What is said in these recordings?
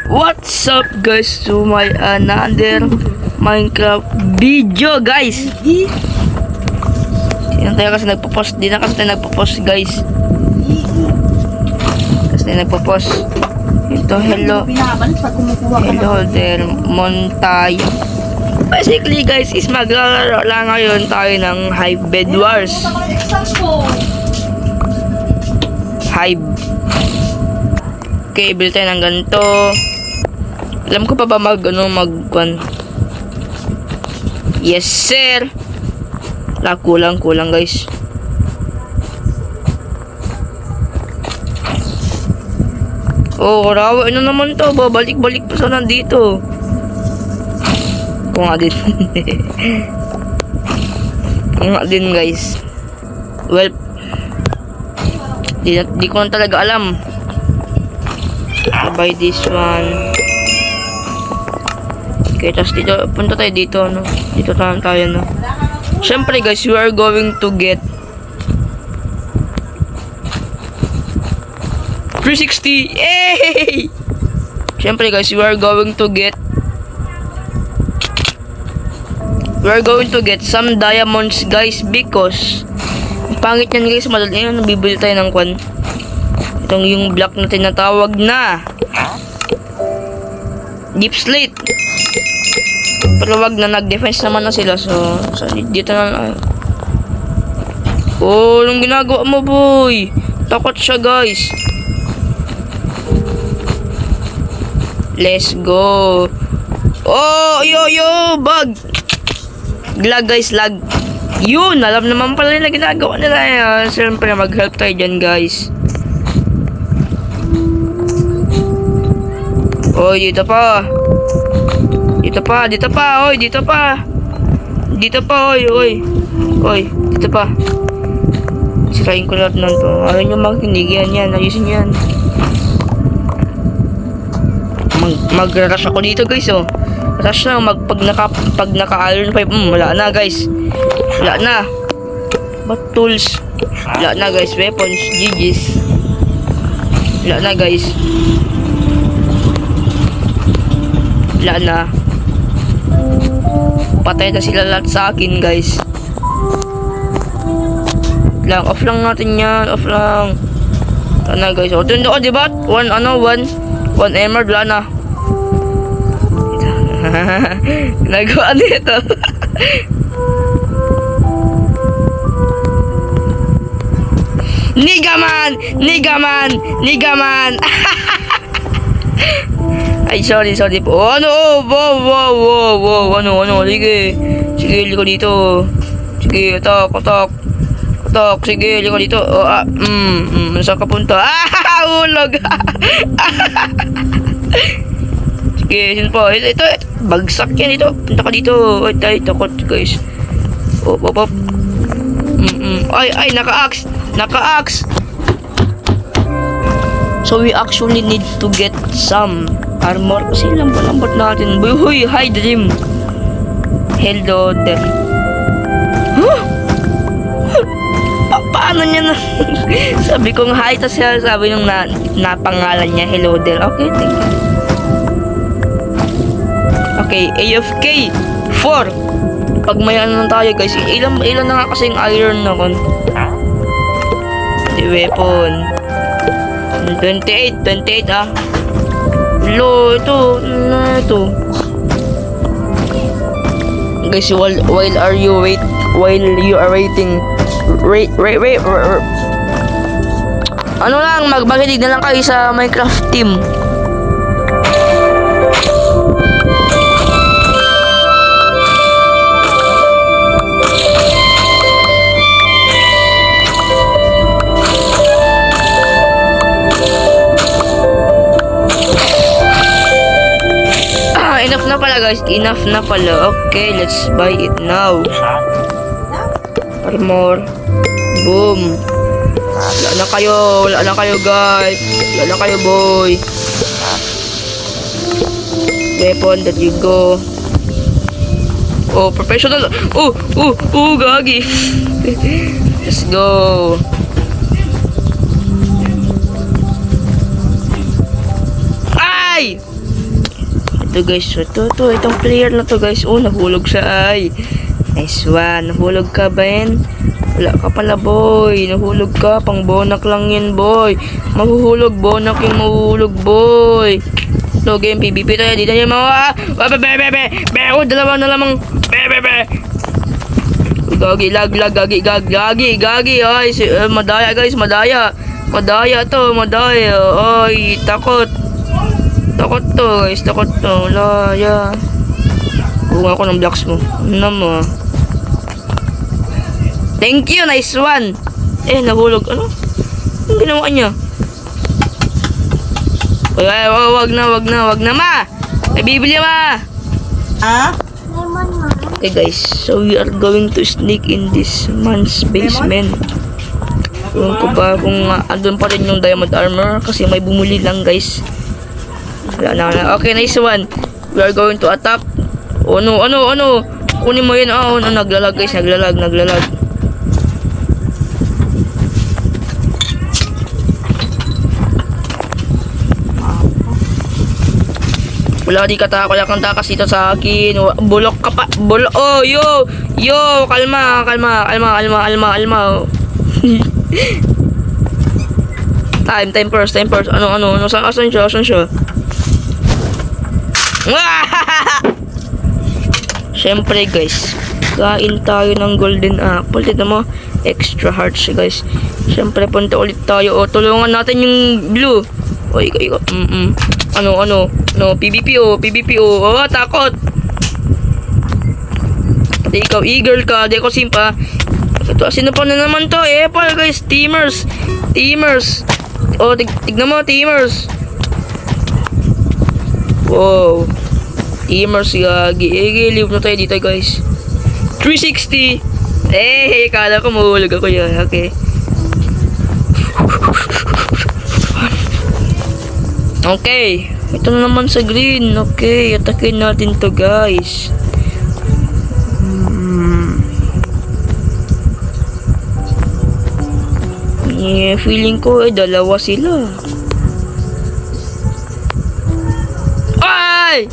What's up guys to my another Minecraft video guys. Hindi tayo kasi nagpo-post. Di na kasi tayo nagpo-post guys. Kasi tayo nagpo-post. Ito hello. Hello there Montay. Basically guys is maglalaro lang ngayon tayo ng Hive Bed Wars. Hive. Okay, build tayo ng ganito. Alam ko pa ba mag-kwan? Yes, sir! Kulang guys. Oh, rawa. Ano naman to? Babalik-balik pa sa nandito. Kung nga din. Kung nga din, guys. Well, di ko na talaga alam. Buy this one. Okay, tapos dito, punta tayo dito, no? Dito tayo, no? Siyempre, guys, we are going to get 360. Yay! Siyempre, guys, we are going to get some diamonds, guys, because pangit yan, guys. Madali yan, nabibili tayo ng kwan. Itong yung block na tinatawag na deep slate. Pero wag na, nag-defense naman na sila. So dito na. Oh, anong ginagawa mo, boy? Takot siya, guys. Let's go. Oh, yo, bug. Lag, guys, lag. Yun, alam naman pala nila ginagawa nila. Siyempre, mag-help tayo dyan, guys. Oy, dito pa. Oy, dito pa. Sirain ko lahat nun to. Ayaw nyo makinig yan. Ayusin yan. Mag-rush ako dito, guys, oh. Rush na, pag naka-iron 5, wala na, guys. Wala na. But tools? Wala na, guys. Weapons, GG's. Wala na, guys. Wala na. Patay na sila lahat sa akin, guys. Off lang natin yan. Off lang. Wala na, guys. O, tundo ko, diba? One emerald. Wala na. Nagawa nito. Nigaman. Ay, sorry po. Oh, ano? Wow. Ano? Sige, liko dito. Sige, atak. Sige, liko dito. Oh, saan ka punta? Ulog. Sige, yun po. Ito. Bagsak yan ito. Punta ka dito. Ay, takot, guys. Op. Ay, naka-axe. So, we actually need to get some armor kasi lambot natin. Huy, hi dream. Hello there. Paano niya na? Sabi kong hi, tas sabi nung napangalan niya hello there. Okay, thank you. Okay, AFK 4. Pag may ano tayo, guys, ilan na nga kasi yung iron na kon. Weapon 28 Lo, ito. Guys, while you are waiting, wait. Ano lang, magbakinig na lang kayo sa Minecraft team. Enough na pala. Okay, let's buy it now. Armor. Boom. Wala na kayo, guys. Wala na kayo, boy. Weapon, that you go. Oh, professional. Gagi. Let's go. Ay! Ito guys, itong player na to guys. Oh, nahulog siya ay. Nice one. Nahulog ka ba yan? Wala ka pala boy. Nahulog ka. Pang bonak lang yan boy. Mahuhulog. Bonak yung mahuhulog boy. So game PvP tayo. Dito niya mga. Oh, dalawa na lamang. Gagi. Ay, madaya guys. Madaya to. Madaya. Ay, takot. Takot to guys. Takot to. Laya. Bunga ako ng blocks mo. Ano mo? Thank you, nice one. Nahulog. Ano? Ang ginawa niya? Ay, wag na, ma. Ay, bibili, ma. Okay, guys. So, we are going to sneak in this man's basement. Ewan ko ba kung andun pa rin yung diamond armor kasi may bumuli lang, guys. Wala na. Okay, nice one. We are going to attack. Oh, ano? Kunin mo yun. Oh, naglalag, guys. Naglalag. Wala di kang takas dito sa akin. Bulok ka pa. Oh, yo, kalma. Time first. Ano, asan siya? Siyempre guys, kain tayo ng golden apple. Tignan mo, extra hearts guys. Siyempre punta ulit tayo. Tulungan natin yung blue. Ikaw. Ano, PvP. Oh, takot. Pati ikaw, eagle ka. Di ko simpa. Ito, sino pa na naman to? Apple guys, teamers. Oh, tignan mo, teamers. Wow. Teamers, gagi. Leave na tayo dito guys. 360. Kala ko mahulog ako yan. Okay. Okay. Ito na naman sa green. Okay. Atakin natin to guys. Feeling ko dalawa sila. Ay!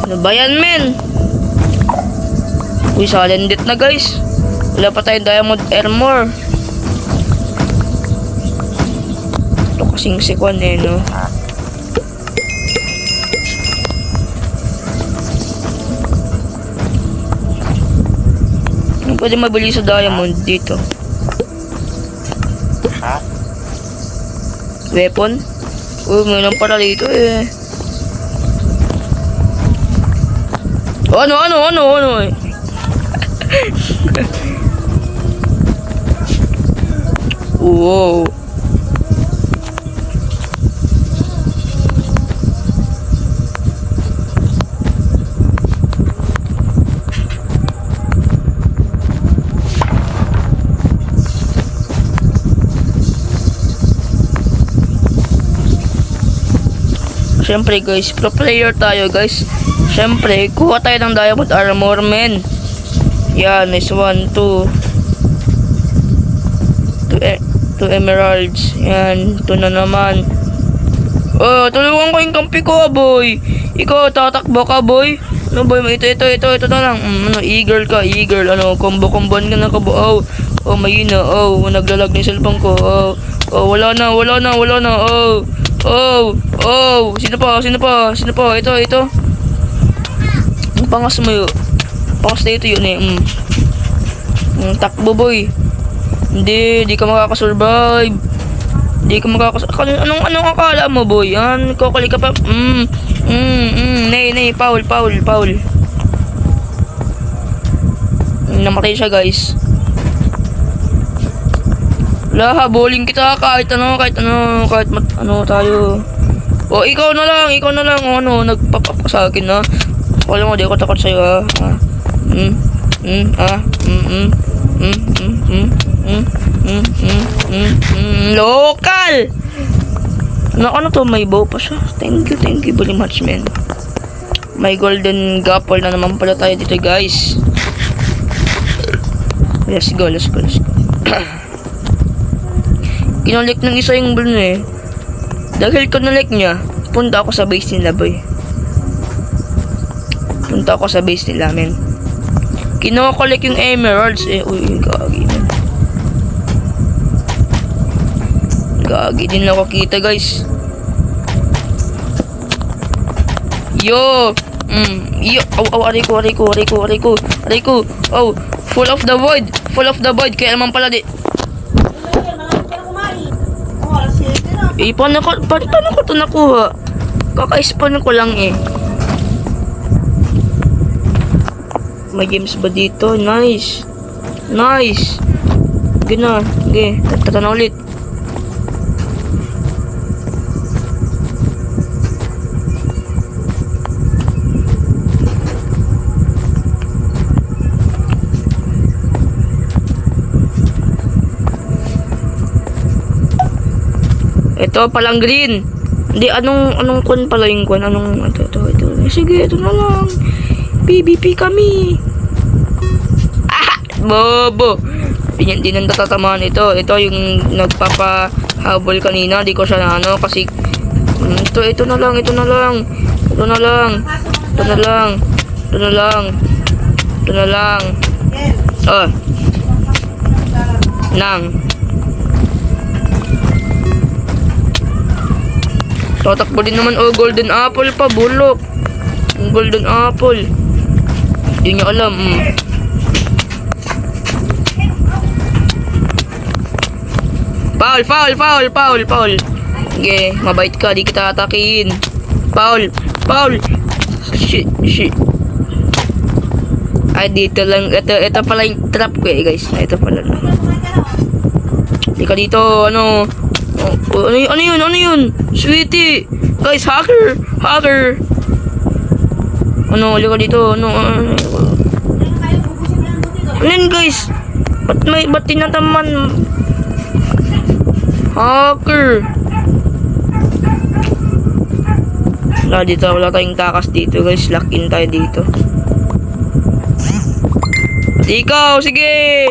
Ano ba yan, men? Uy, silent na guys. Wala pa tayong diamond armor. Ito kasing sikwan no? Ano pwede mabili sa diamond dito? Weapon? Mayroon pala dito Ano? Wow. Siyempre guys, pro player tayo guys. Siyempre, kuha tayo ng diamond armor, men. Yan, nice one, 2 emeralds. Yan, 2 na naman. Oh, tulungan ko yung kampi ko, boy. Ikaw, tatakbo ka, boy. Ano, boy? Ito na lang. Eagle ka, eagle. Ano, combo-comboan ka na ka, boy. Oh, mahina. Oh, naglalag na yung cellphone ko. Oh, wala na. Oh, sino pa? Ito. Ang pangas mo yun. Pangas na ito yun takbo boy. Hindi ka makakasurvive. Anong akala mo boy? Kokoli ka pa. Nay, foul. Namatay siya guys. Wala, habulin kita kahit ano tayo. O, ikaw na lang, nagpapap ka sa akin, ha. Alam mo, di ako takot sa'yo, ha. Local! Ano to, may bow pa siya. Thank you very much, man. May golden gapple na naman pala tayo dito, guys. Let's go. Kinalik ng isa yung balon eh. Dahil kinalik niya, punta ako sa base nila, boy. Punta ako sa base nila, men. Kinokolik yung emeralds eh. Uy, gagi, men. Gagi din ako kita, guys. Yo! Yo! Aray ko. Oh, full of the void. Kaya naman pala di. Paano ko ito nakuha? Kaka-spawn ko lang eh. May games ba dito? Nice. Gina. Okay, tata na ulit. Ito palang green. Hindi, anong kun pala yung kun? Ito. Sige, ito na lang. PvP kami. Bobo. Di nang tatatamaan ito. Ito yung nagpapahabol kanina. Di ko siya na kasi ito na lang. Oh. Tatakbo din naman. Oh, golden apple pa. Bulok. Yung golden apple. Hindi nyo alam. Foul. Okay, mabait ka. Di kita atakin. Foul. Shit. Ay, dito lang. Ito pala yung trap ko eh, guys. Ito pala lang. Di ka dito. Ano yun? Sweetie! Guys, hacker! Ulit ka dito. Ano yun, guys? Ba't tinataman? Hacker! Wala tayong takas dito, guys. Lock in tayo dito. Ikaw, sige!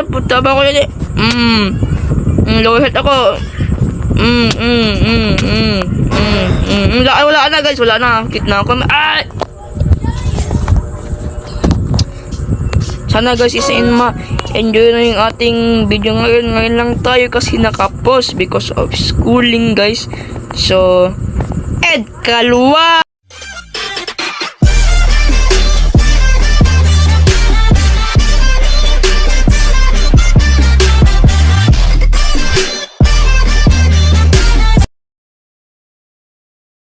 Puta ba ko yun eh? Low health ako. Wala na, guys. Wala na. Kit na ako. Ay! Sana, guys, enjoy na yung ating video ngayon. Ngayon lang tayo kasi nakapost because of schooling, guys. So, Ed Kalwa!